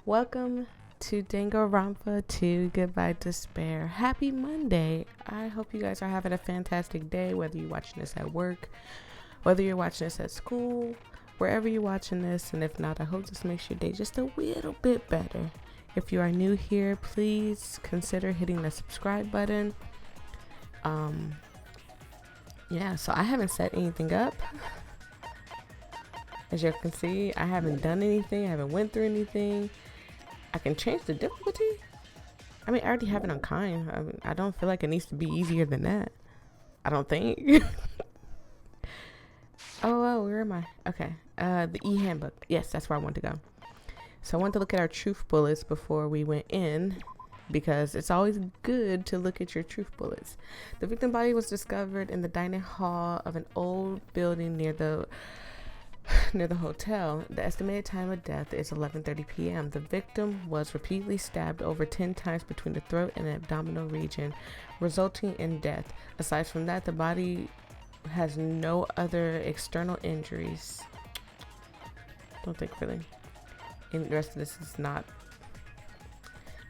Welcome to Danganronpa 2 Goodbye Despair. Happy Monday. I hope you guys are having a fantastic day, whether you're watching this at work, whether you're watching this at school, wherever you're watching this. And if not, I hope this makes your day just a little bit better. If you are new here, please consider hitting the subscribe button. So I haven't set anything up. As you can see, I haven't done anything. I haven't went through anything. I can change the difficulty. I mean, I already have it on kind. I don't feel like it needs to be easier than that. I don't think. Oh, where am I? Okay. The e-handbook. Yes, that's where I want to go. So I want to look at our truth bullets before we went in, because it's always good to look at your truth bullets. The victim body was discovered in the dining hall of an old building near the hotel. The estimated time of death is 11:30 p.m. The victim was repeatedly stabbed over 10 times between the throat and abdominal region, resulting in death. Aside from that, the body has no other external injuries. Don't think really. And the rest of this is not.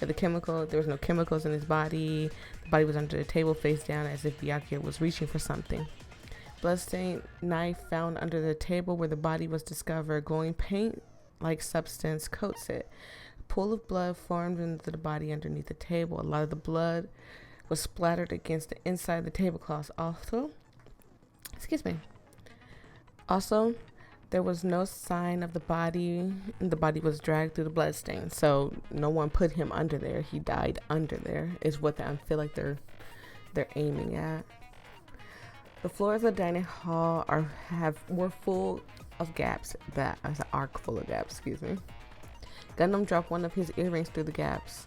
There was no chemicals in his body. The body was under the table face down as if Byakuya was reaching for something. Bloodstained knife found under the table where the body was discovered. Glowing paint-like substance coats it. A pool of blood formed into the body underneath the table. A lot of the blood was splattered against the inside of the tablecloth. Also, there was no sign of the body. The body was dragged through the bloodstain. So no one put him under there. He died under there, is what I feel like they're aiming at. The floors of the dining hall were full of gaps. That is an arc full of gaps, excuse me. Gundam dropped one of his earrings through the gaps.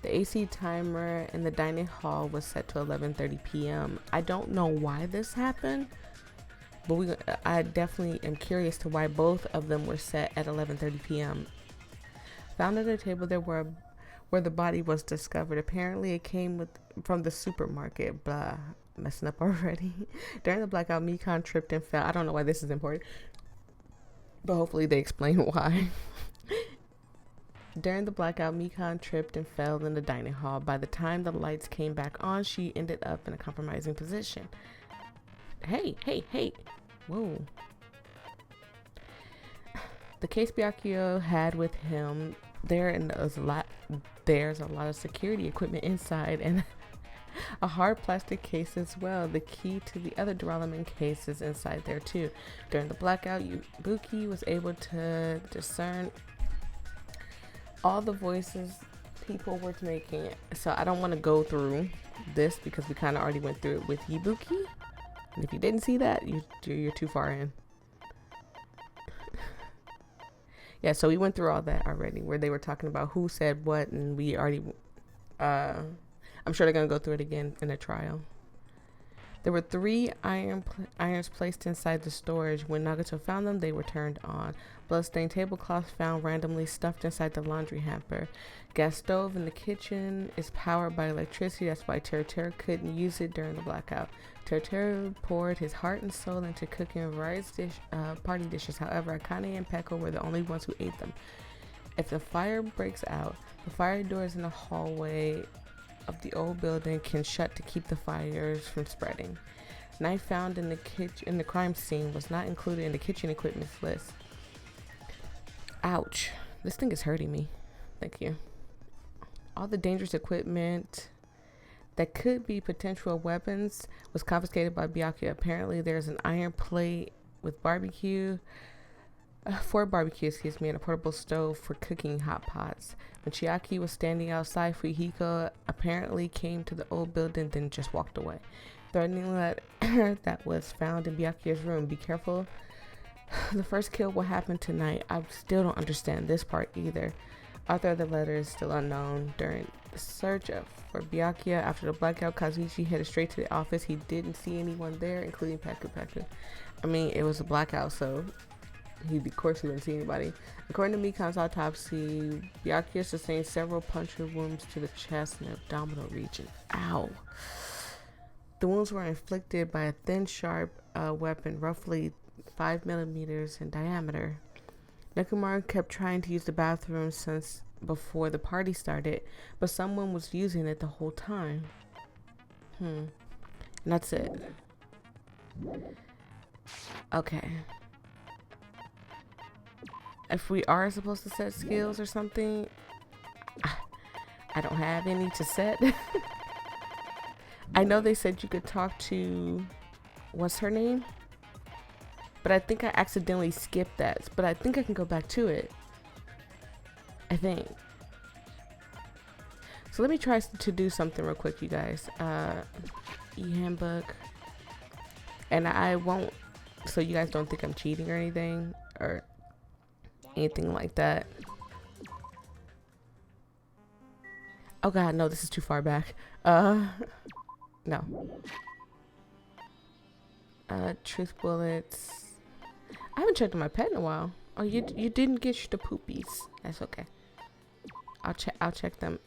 The AC timer in the dining hall was set to 11:30 p.m. I don't know why this happened, but I definitely am curious to why both of them were set at 11:30 p.m. Found at a table where the body was discovered. Apparently it came from the supermarket. Blah. Messing up already. During the blackout, Mikan tripped and fell. I don't know why this is important, but hopefully they explain why. During the blackout, Mikan tripped and fell in the dining hall. By the time the lights came back on, she ended up in a compromising position. Hey. Whoa. The case Byakuya had with him, there's a lot of security equipment inside and a hard plastic case as well. The key to the other Duralaman case is inside there too. During the blackout, Buki was able to discern all the voices people were making. So I don't want to go through this because we kind of already went through it with Ibuki. And if you didn't see that, you're too far in. Yeah, so we went through all that already, where they were talking about who said what, and we already I'm sure they're going to go through it again in a trial. There were 3 irons placed inside the storage. When Nagato found them, they were turned on. Bloodstained tablecloth found randomly stuffed inside the laundry hamper. Gas stove in the kitchen is powered by electricity. That's why Teruteru couldn't use it during the blackout. Teruteru poured his heart and soul into cooking various party dishes. However, Akane and Peko were the only ones who ate them. If the fire breaks out, the fire doors in the hallway of the old building can shut to keep the fires from spreading. Knife found in the crime scene was not included in the kitchen equipment list. Ouch. This thing is hurting me. Thank you. All the dangerous equipment that could be potential weapons was confiscated by Byakuya. Apparently there's an iron plate with for barbecue, and a portable stove for cooking hot pots. When Chiaki was standing outside, Fujiko apparently came to the old building, then just walked away, threatening that was found in Byakuya's room. Be careful. The first kill will happen tonight. I still don't understand this part either. Author of the letter is still unknown. During the search for Byakuya after the blackout, Kazuichi headed straight to the office. He didn't see anyone there, including Peku. I mean, it was a blackout, so of course he didn't see anybody. According to Mikan's autopsy, Byakuya sustained several puncture wounds to the chest and abdominal region. Ow. The wounds were inflicted by a thin, sharp weapon, roughly 5 millimeters in diameter. Nekomaru kept trying to use the bathroom since before the party started, but someone was using it the whole time. And that's it. Okay. If we are supposed to set skills or something, I don't have any to set. I know they said you could talk to, what's her name? But I think I accidentally skipped that. But I think I can go back to it. I think. So let me try to do something real quick, you guys. E-handbook. And I won't, so you guys don't think I'm cheating or anything. Or anything like that. Oh god, no, this is too far back. No. Truth bullets. I haven't checked on my pet in a while. Oh, you didn't get the poopies. That's okay. I'll check them.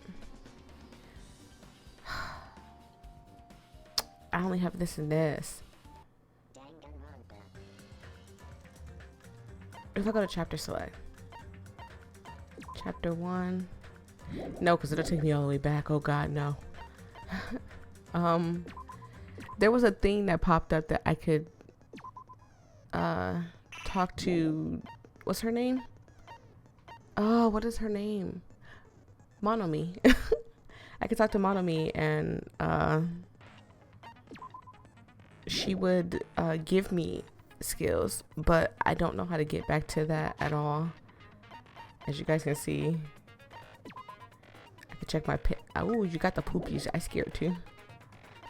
I only have this and this. If I go to chapter select. Chapter 1. No, because it'll take me all the way back. Oh god, no. There was a thing that popped up that I could talk to, what's her name? Oh, what is her name? Monomi. I could talk to Monomi and she would give me skills, but I don't know how to get back to that at all. As you guys can see, I can check my pit. Oh, you got the poopies. I scared too.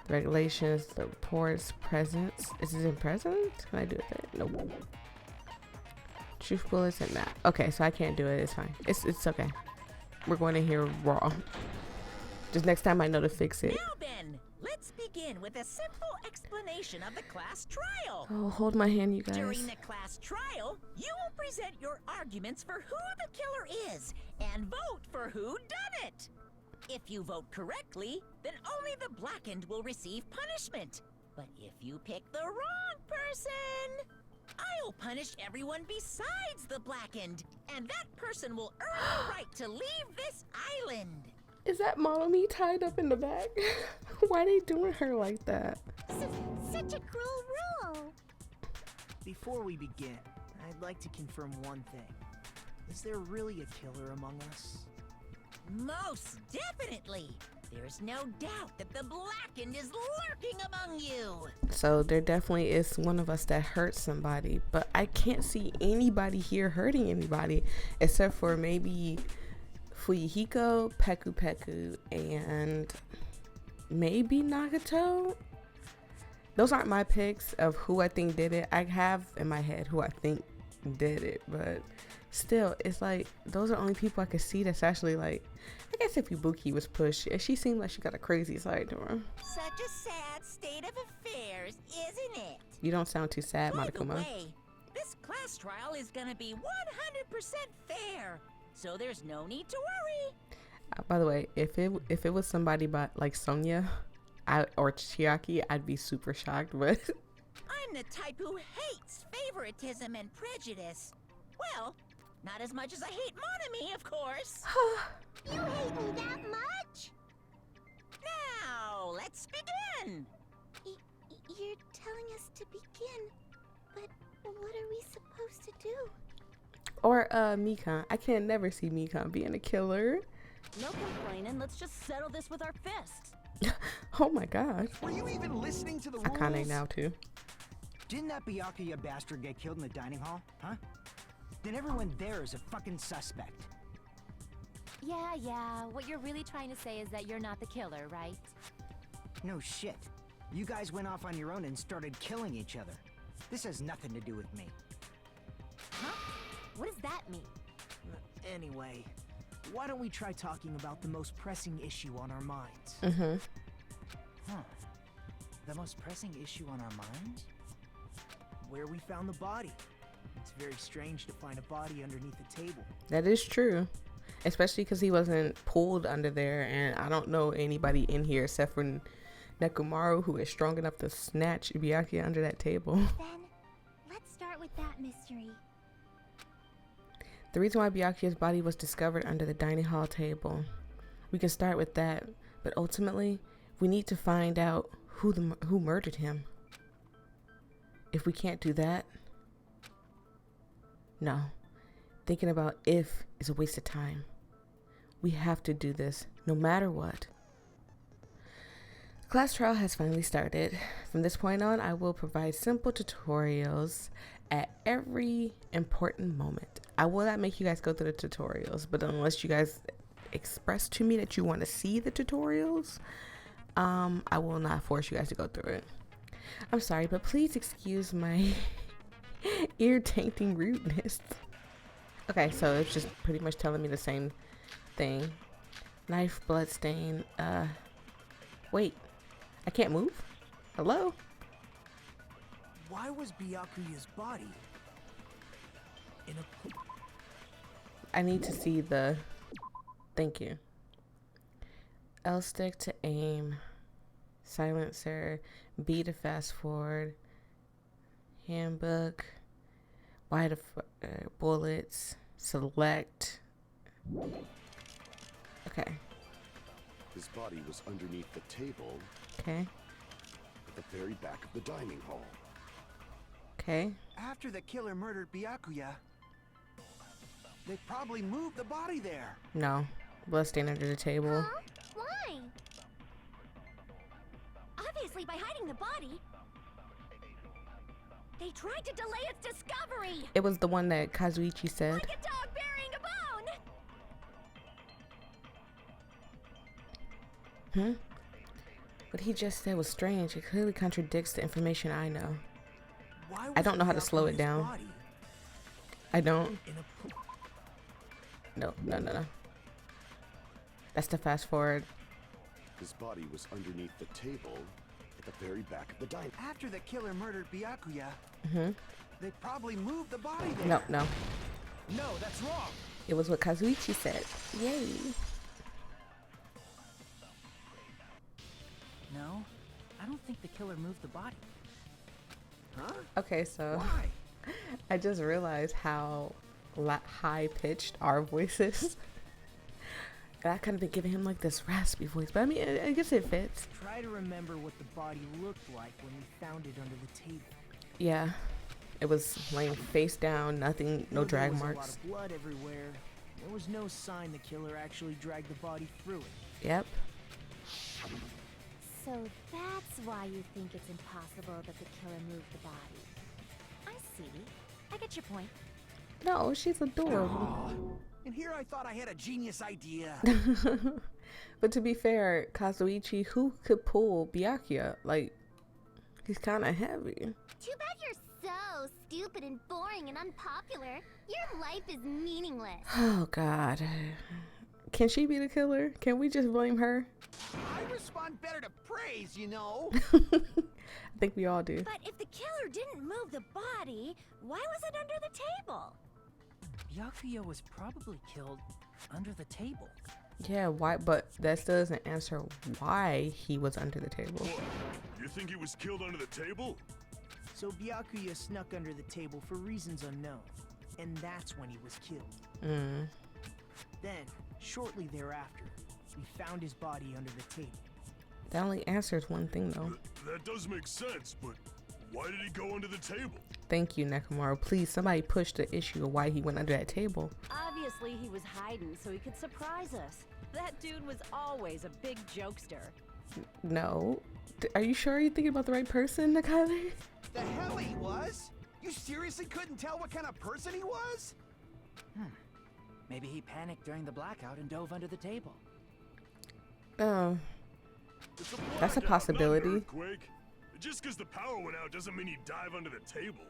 The regulations, the reports, presents. Is it in present? Can I do it there? Nope. Truth bullets and that. Okay, so I can't do it. It's fine. It's okay. We're going in here raw. Just next time I know to fix it. Now then, let's begin with a simple explanation of the class trial. Oh, hold my hand, you guys. During the class trial, you will present your arguments for who the killer is and vote for who done it. If you vote correctly, then only the blackened will receive punishment. But if you pick the wrong person, I'll punish everyone besides the blackened, and that person will earn the right to leave this island. Is that Monomi tied up in the back? Why are they doing her like that? Such a cruel rule. Before we begin, I'd like to confirm one thing. Is there really a killer among us? Most definitely. There's no doubt that the blackened is lurking among you. So there definitely is one of us that hurt somebody, but I can't see anybody here hurting anybody except for maybe Fuyuhiko, Peku Peku, and maybe Nagato. Those aren't my picks of who I think did it. I have in my head who I think did it, but still, it's like those are the only people I could see that's actually like. I guess if Ibuki was pushed, she seemed like she got a crazy side to her. Such a sad state of affairs, isn't it? You don't sound too sad, By the Monokuma. way, this class trial is gonna be 100% fair, so there's no need to worry. By the way, if it was somebody like Sonia, or Chiaki, I'd be super shocked. But I'm the type who hates favoritism and prejudice. Well, not as much as I hate Monomi, of course. You hate me that much? Now, let's begin. You're telling us to begin, but what are we supposed to do? or Mikan. I can never see Mikan being a killer. No complaining. Let's just settle this with our fists. Oh my god. Were you even listening to the rules? Akane now too. Didn't that Byakuya bastard get killed in the dining hall? Huh? Then everyone there is a fucking suspect. Yeah. What you're really trying to say is that you're not the killer, right? No shit. You guys went off on your own and started killing each other. This has nothing to do with me. Huh? What does that mean? Anyway, why don't we try talking about the most pressing issue on our minds? Mm-hmm. Huh. The most pressing issue on our minds? Where we found the body. It's very strange to find a body underneath a table. That is true. Especially because he wasn't pulled under there, and I don't know anybody in here except for Nekomaru who is strong enough to snatch Byakuya under that table. Then, let's start with that mystery. The reason why Byakuya's body was discovered under the dining hall table. We can start with that, but ultimately, we need to find out who murdered him. If we can't do that, no. Thinking about if is a waste of time. We have to do this, no matter what. Class trial has finally started. From this point on, I will provide simple tutorials at every important moment. I will not make you guys go through the tutorials, but unless you guys express to me that you want to see the tutorials, I will not force you guys to go through it. I'm sorry, but please excuse my ear-tainting rudeness. Okay, so it's just pretty much telling me the same thing. Knife, blood stain. Wait, I can't move? Hello? Why was Byakuya's body in a... I need to see the... Thank you. L stick to aim. Silencer. B to fast forward. Handbook. Y to bullets. Select. Okay. His body was underneath the table. Okay. At the very back of the dining hall. Okay. After the killer murdered Byakuya, they probably moved the body there. No. Bloodstain under the table. Huh? Why? Obviously by hiding the body. They tried to delay its discovery! It was the one that Kazuichi said. Like a dog burying a bone! What he just said was strange. It clearly contradicts the information I know. Why I don't know how to slow it Byakuya's down. body I don't. in a... No. That's the fast forward. His body was underneath the table at the very back of the dining hall. After the killer murdered Byakuya, Mm-hmm. they probably moved the body there. No. No, that's wrong. It was what Kazuichi said. Yay. No, I don't think the killer moved the body. Huh? Okay, so Why? I just realized how high-pitched our voice is. And I kind of been giving him like this raspy voice, but I mean, I guess it fits. Try to remember what the body looked like when we found it under the table. Yeah, it was laying face down, nothing, no drag There was marks. a lot of blood everywhere. There was no sign the killer actually dragged the body through it. Yep. So that's why you think it's impossible that the killer moved the body. I see. I get your point. No, she's adorable. And here I thought I had a genius idea. But to be fair, Kazuichi, who could pull Byakuya? Like, he's kind of heavy. Too bad you're so stupid and boring and unpopular. Your life is meaningless. Oh, God. Can she be the killer? Can we just blame her? I respond better to praise, you know. I think we all do. But if the killer didn't move the body, why was it under the table? Byakuya was probably killed under the table. Yeah, why? But that still doesn't answer why he was under the table. You think he was killed under the table? So Byakuya snuck under the table for reasons unknown. And that's when he was killed. Then, shortly thereafter, we found his body under the table. That only answers one thing, though. That does make sense, but why did he go under the table? Thank you, Nekomaru. Please, somebody push the issue of why he went under that table. Obviously, he was hiding so he could surprise us. That dude was always a big jokester. No. Are you sure you're thinking about the right person, Nakale? The hell he was? You seriously couldn't tell what kind of person he was? Maybe he panicked during the blackout and dove under the table. Oh, It's a that's a blackout, not an possibility. earthquake. Just because the power went out doesn't mean he dive under the table.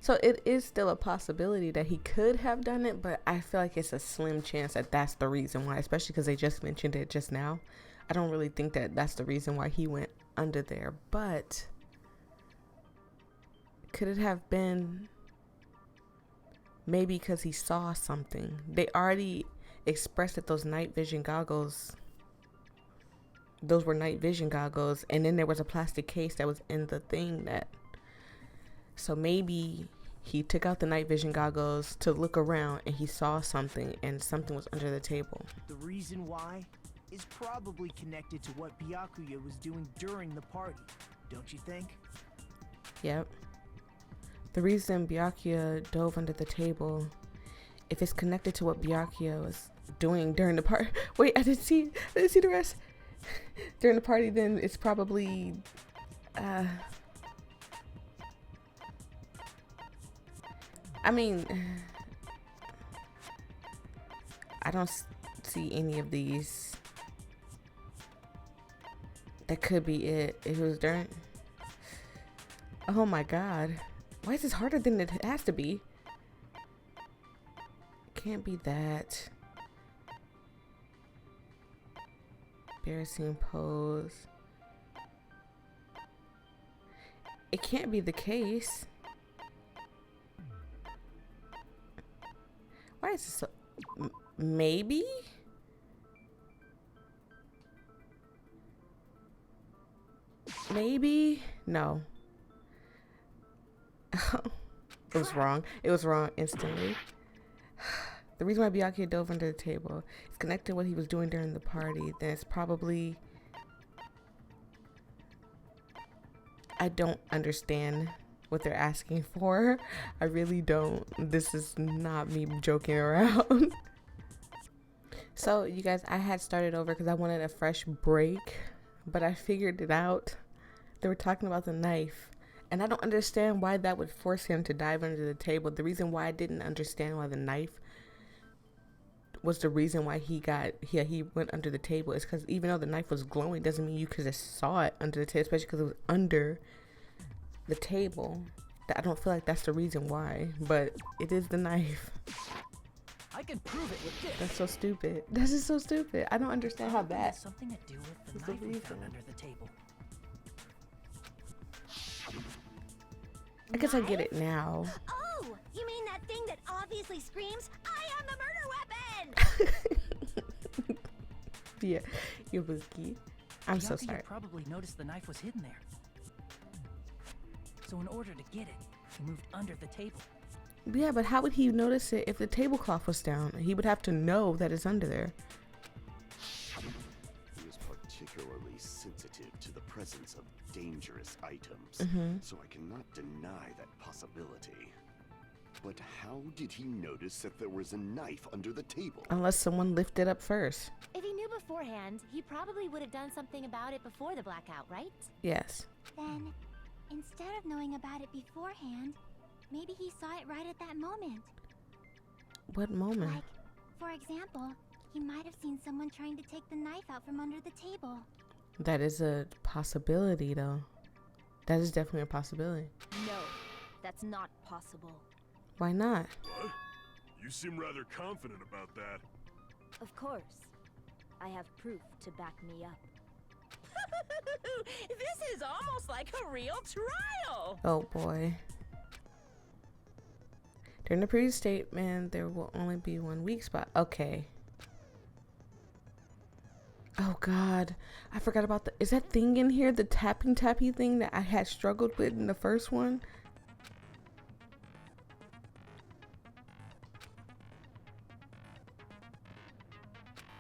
So it is still a possibility that he could have done it, but I feel like it's a slim chance that that's the reason why, especially because they just mentioned it just now. I don't really think that that's the reason why he went under there, but could it have been maybe because he saw something? They already expressed that those night vision goggles, those were night vision goggles, and then there was a plastic case that was in the thing that, so maybe he took out the night vision goggles to look around and he saw something, and something was under the table. The reason why is probably connected to what Byakuya was doing during the party, don't you think? Yep. The reason Byakuya dove under the table, if it's connected to what Byakuya was doing during the party. Wait, I didn't see the rest. During the party, then it's probably I mean, I don't see any of these. That could be it. It was during. Oh my god. Why is this harder than it has to be? Can't be that. Embarrassing pose. It can't be the case. Why is this so... Maybe? Maybe? No. It was wrong. It was wrong instantly. The reason why Byakuya dove under the table is connected to what he was doing during the party. Then it's probably... I don't understand what they're asking for. I really don't. This is not me joking around. So, you guys, I had started over because I wanted a fresh break. But I figured it out. They were talking about the knife. And I don't understand why that would force him to dive under the table. The reason why I didn't understand why the knife was the reason why he went under the table is because even though the knife was glowing, doesn't mean you could just saw it under the table, especially because it was under the table. I don't feel like that's the reason why, but it is the knife. I can prove it with this. That's so stupid. This is so stupid. I don't understand how that has something to do with the knife we found under the table. I guess I get it now. Oh, you mean that thing that obviously screams, "I am the murder weapon"? Yeah, Yobuki. I'm so sorry. Probably noticed the knife was hidden there. So in order to get it, he moved under the table. Yeah, but how would he notice it if the tablecloth was down? He would have to know that it's under there. He was particularly sensitive to the presence of dangerous items, so I cannot deny that possibility. But how did he notice that there was a knife under the table? Unless someone lifted it up first. If he knew beforehand, he probably would have done something about it before the blackout, right? Yes. Then, instead of knowing about it beforehand, maybe he saw it right at that moment. What moment? Like, for example, he might have seen someone trying to take the knife out from under the table. That is a possibility, though. That is definitely a possibility. No, that's not possible. Why not? What? You seem rather confident about that. Of course. I have proof to back me up. This is almost like a real trial. Oh boy. During the previous statement, there will only be one weak spot. Okay. Oh god. I forgot about the... Is that thing in here? The tappy thing that I had struggled with in the first one?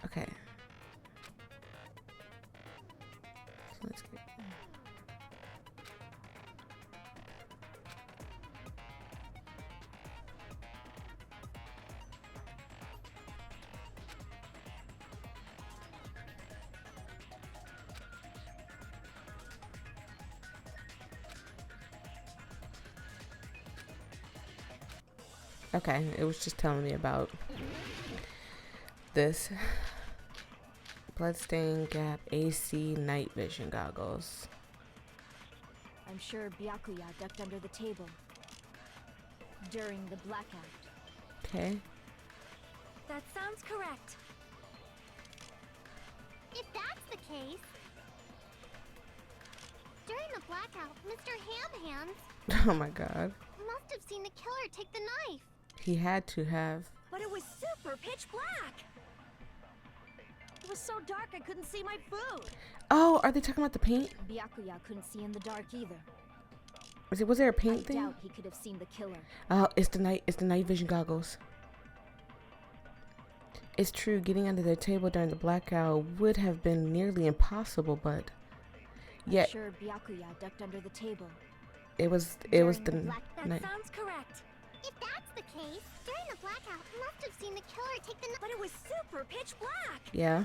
Okay. So let's get... Okay, it was just telling me about this. Bloodstain Gap AC night vision goggles. I'm sure Byakuya ducked under the table during the blackout. Okay. That sounds correct. If that's the case, during the blackout, Mr. Ham Hands Oh my god. must have seen the killer take the knife. He had to have. But it was super pitch black. It was so dark I couldn't see my food. Oh, are they talking about the paint? Byakuya couldn't see in the dark either. Was there a I paint thing? doubt he could have seen the killer. Oh, it's the night vision goggles. It's true, getting under their table during the blackout would have been nearly impossible, but yet I'm sure Byakuya ducked under the table. it was During the That night. sounds correct. If that's the case, during the blackout, he must have seen the killer take the. But it was super pitch black. Yeah.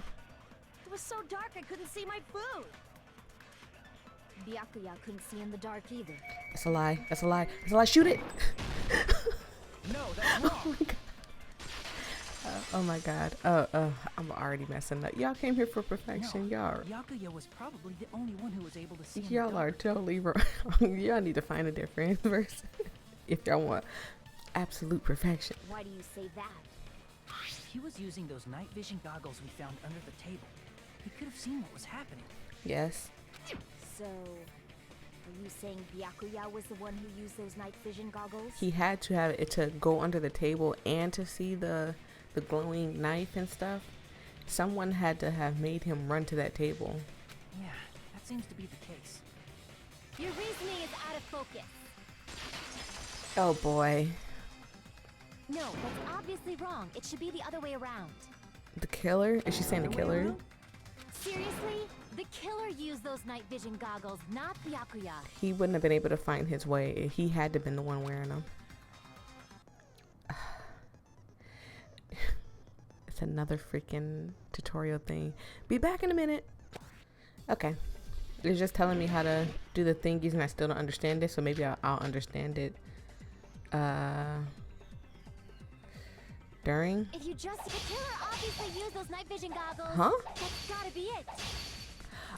It was so dark I couldn't see my food. Byakuya couldn't see in the dark either. That's a lie. That's a lie. That's a lie. Shoot it. No, that's wrong. Oh my god. I'm already messing up. Y'all came here for perfection. Y'all Byakuya was probably the only one who was able to see in the Y'all are dark. totally wrong. Y'all need to find a different person if y'all want absolute perfection. Why do you say that? He was using those night vision goggles we found under the table. He could have seen what was happening. Yes. So, are you saying Byakuya was the one who used those night vision goggles? He had to have it to go under the table and to see the glowing knife and stuff. Someone had to have made him run to that table. Yeah, that seems to be the case. Your reasoning is out of focus. Oh boy. No, that's obviously wrong. It should be the other way around. The killer? Is she saying the killer? Seriously? The killer used those night vision goggles, not Byakuya. He wouldn't have been able to find his way. He had to have been the one wearing them. It's another freaking tutorial thing. Be back in a minute. Okay. It's just telling me how to do the thingies and I still don't understand it. So maybe I'll understand it. During? If you just the killer obviously used those night vision goggles. Huh? That's gotta be it.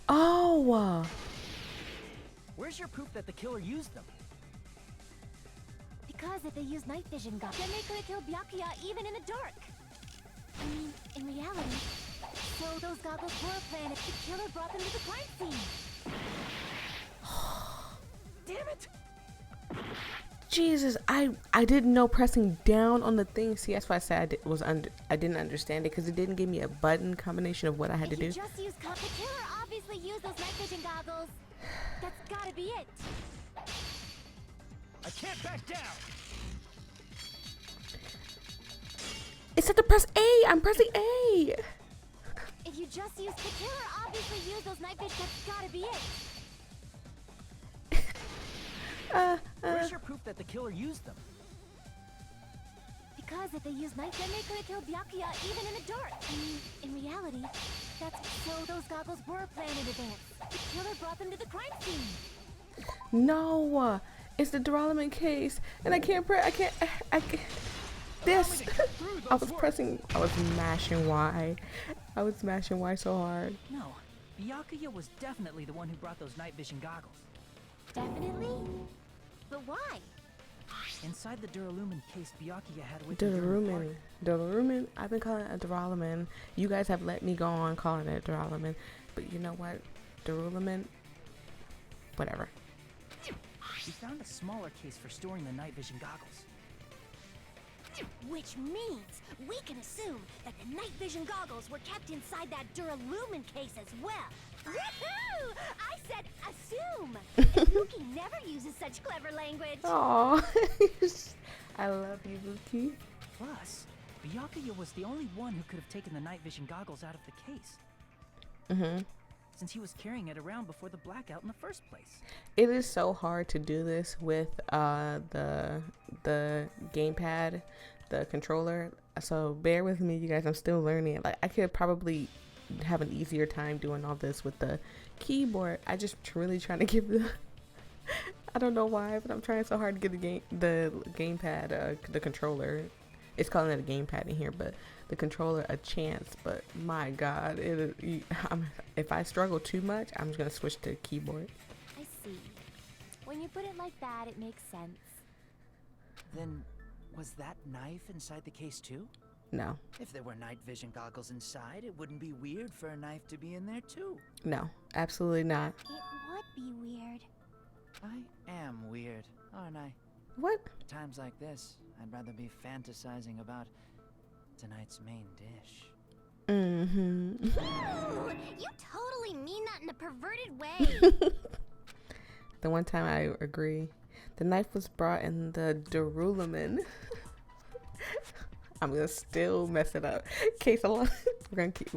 Oh! Where's your proof that the killer used them? Because if they used night vision goggles, then they could have killed Byakuya even in the dark. I mean, in reality, so those goggles were a plan if the killer brought them to the crime scene. Damn it! Jesus, I didn't know pressing down on the thing. See, that's why I said I didn't understand it because it didn't give me a button combination of what I had to If you do. just used the killer obviously used those night vision goggles. That's gotta be it. I can't back down. It said to press A. I'm pressing A. If you just used the killer obviously used those night vision, that's gotta be it. Where's your proof that the killer used them? Because if they used night, then they could have killed Byakuya even in the dark. I mean, in reality, that's so those goggles were planned in advance. The killer brought them to the crime scene. No, it's the Duralumin case, and I can't press. I can't. This. I was mashing Y. I was smashing Y so hard. No, Byakuya was definitely the one who brought those night vision goggles. Definitely? But why? Inside the Duralumin case Byakuya had with him during the party. Duralumin. I've been calling it a Duralumin. You guys have let me go on calling it Duralumin, but you know what? Duralumin. Whatever. We found a smaller case for storing the night vision goggles. Which means we can assume that the night vision goggles were kept inside that Duralumin case as well. Woohoo! I said assume! And Luki never uses such clever language. Aw. I love you, Luki. Plus, Byakuya was the only one who could have taken the night vision goggles out of the case. Mm-hmm. Since he was carrying it around before the blackout in the first place. It is so hard to do this with the gamepad, the controller. So bear with me, you guys. I'm still learning. Like I could probably have an easier time doing all this with the keyboard. I just really trying to give the I don't know why, but I'm trying so hard to get the gamepad, the controller. It's calling it a gamepad in here, but the controller a chance. But my God, if I struggle too much, I'm just gonna switch to keyboard. I see. When you put it like that, it makes sense. Then, was that knife inside the case too? No, If there were night vision goggles inside, it wouldn't be weird for a knife to be in there too. no, absolutely not. It would be weird. I am weird, aren't I? What? Times like this, I'd rather be fantasizing about tonight's main dish. Mm-hmm. Ooh, you totally mean that in a perverted way. The one time I agree. The knife was brought in the duralumin. I'm gonna still mess it up. Case along.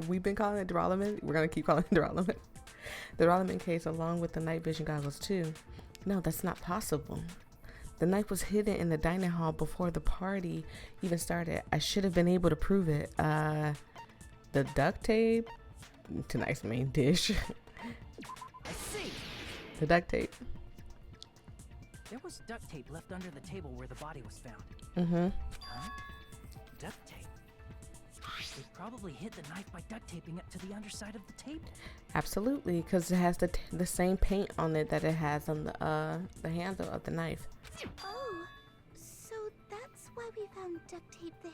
We've been calling it duralumin. We're gonna keep calling it duralumin. The duralumin case along with the night vision goggles too. No, that's not possible. The knife was hidden in the dining hall before the party even started. I should have been able to prove it. The duct tape. Tonight's main dish. I see. The duct tape. There was duct tape left under the table where the body was found. Mm-hmm. Huh? Duct tape. They probably hid the knife by duct taping it to the underside of the table. Absolutely, because it has the same paint on it that it has on the handle of the knife. Oh, so that's why we found duct tape there.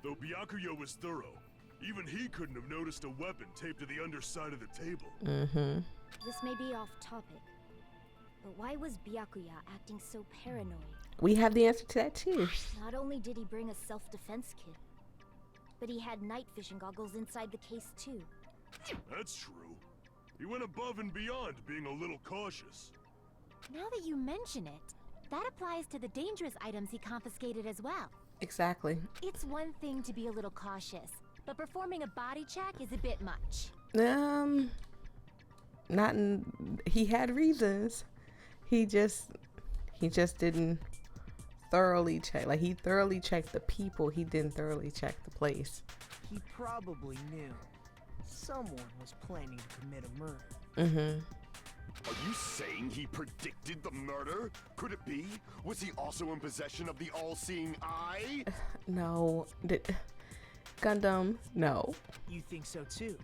Though Byakuya was thorough, even he couldn't have noticed a weapon taped to the underside of the table. Mm-hmm. This may be off topic, but why was Byakuya acting so paranoid? We have the answer to that too. Not only did he bring a self-defense kit, but he had night vision goggles inside the case too. That's true. He went above and beyond being a little cautious. Now that you mention it, that applies to the dangerous items he confiscated as well. Exactly. It's one thing to be a little cautious, but performing a body check is a bit much. Not in, he had reasons. He just didn't thoroughly check. Like, he thoroughly checked the people. He didn't thoroughly check the place. He probably knew someone was planning to commit a murder. Mm-hmm. Are you saying he predicted the murder? Could it be? Was he also in possession of the all-seeing eye? No. Gundam, no. You think so too,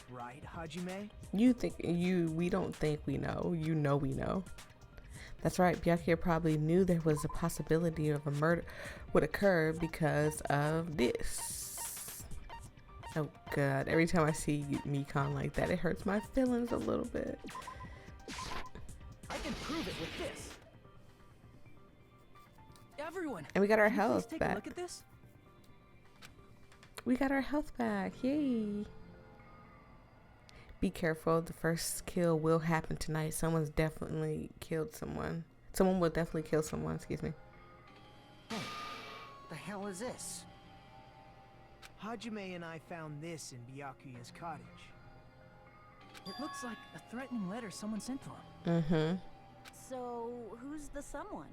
right, Hajime? We don't think we know. You know we know. That's right, Byakuya probably knew there was a possibility of a murder would occur because of this. Oh god, every time I see Mikon like that, it hurts my feelings a little bit. I can prove it with this. Everyone, And we got our can you please health take back. a look at this? We got our health back, yay. Be careful, the first kill will happen tonight. Someone's definitely killed someone. Someone will definitely kill someone, excuse me. Hey, the hell is this? Hajime and I found this in Byakuya's cottage. It looks like a threatening letter someone sent to him. Mm-hmm. So, who's the someone?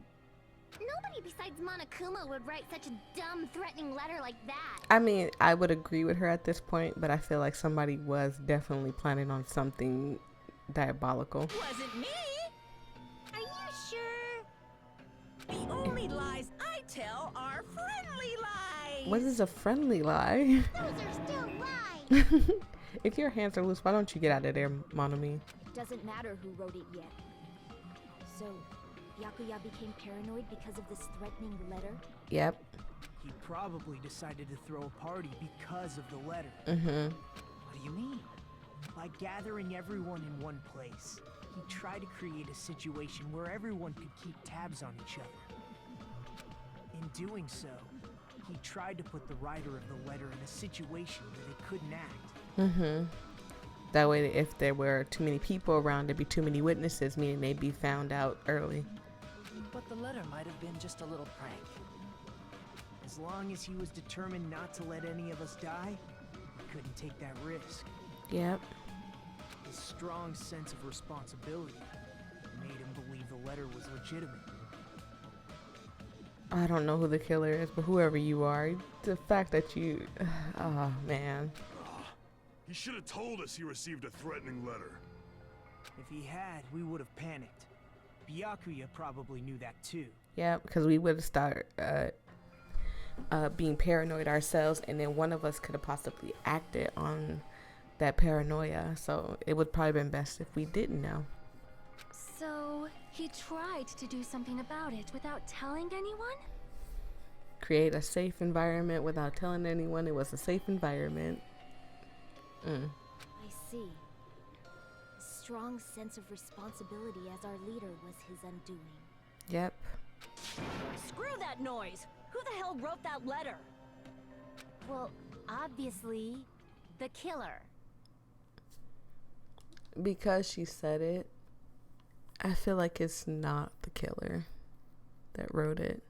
Nobody besides Monokuma would write such a dumb, threatening letter like that. I mean, I would agree with her at this point, but I feel like somebody was definitely planning on something diabolical. Wasn't me. Are you sure? The only lies I tell are friendly lies. What is a friendly lie? Those are still lies. If your hands are loose, why don't you get out of there, Monomi? It doesn't matter who wrote it yet. So, Byakuya became paranoid because of this threatening letter? Yep. He probably decided to throw a party because of the letter. Mm-hmm. What do you mean? By gathering everyone in one place, he tried to create a situation where everyone could keep tabs on each other. In doing so, he tried to put the writer of the letter in a situation where they couldn't act. Mm-hmm. That way, if there were too many people around, there'd be too many witnesses, meaning they'd be found out early. But the letter might have been just a little prank. As long as he was determined not to let any of us die, he couldn't take that risk. Yep. His strong sense of responsibility made him believe the letter was legitimate. I don't know who the killer is, but whoever you are, the fact that you... Oh, man. He should have told us he received a threatening letter. If he had, we would have panicked. Byakuya probably knew that too. Yeah, because we would have started being paranoid ourselves, and then one of us could have possibly acted on that paranoia. So it would probably been best if we didn't know. So, he tried to do something about it without telling anyone? Create a safe environment without telling anyone it was a safe environment. I see. A strong sense of responsibility as our leader was his undoing. Yep. Screw that noise! Who the hell wrote that letter? Well, obviously, the killer. Because she said it, I feel like it's not the killer. that wrote it.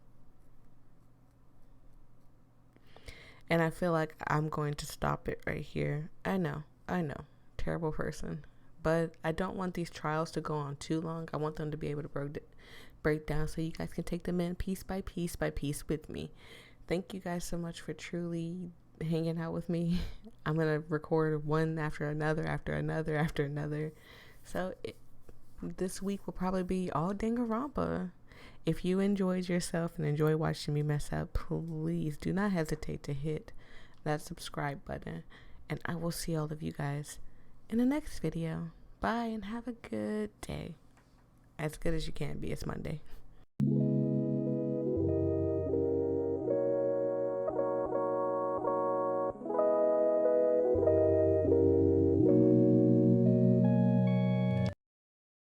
And I feel like I'm going to stop it right here. I know, terrible person. But I don't want these trials to go on too long. I want them to be able to break down so you guys can take them in piece by piece by piece with me. Thank you guys so much for truly hanging out with me. I'm going to record one after another, after another, after another. So this week will probably be all Danganronpa. If you enjoyed yourself and enjoy watching me mess up, please do not hesitate to hit that subscribe button. And I will see all of you guys in the next video. Bye and have a good day. As good as you can be. It's Monday.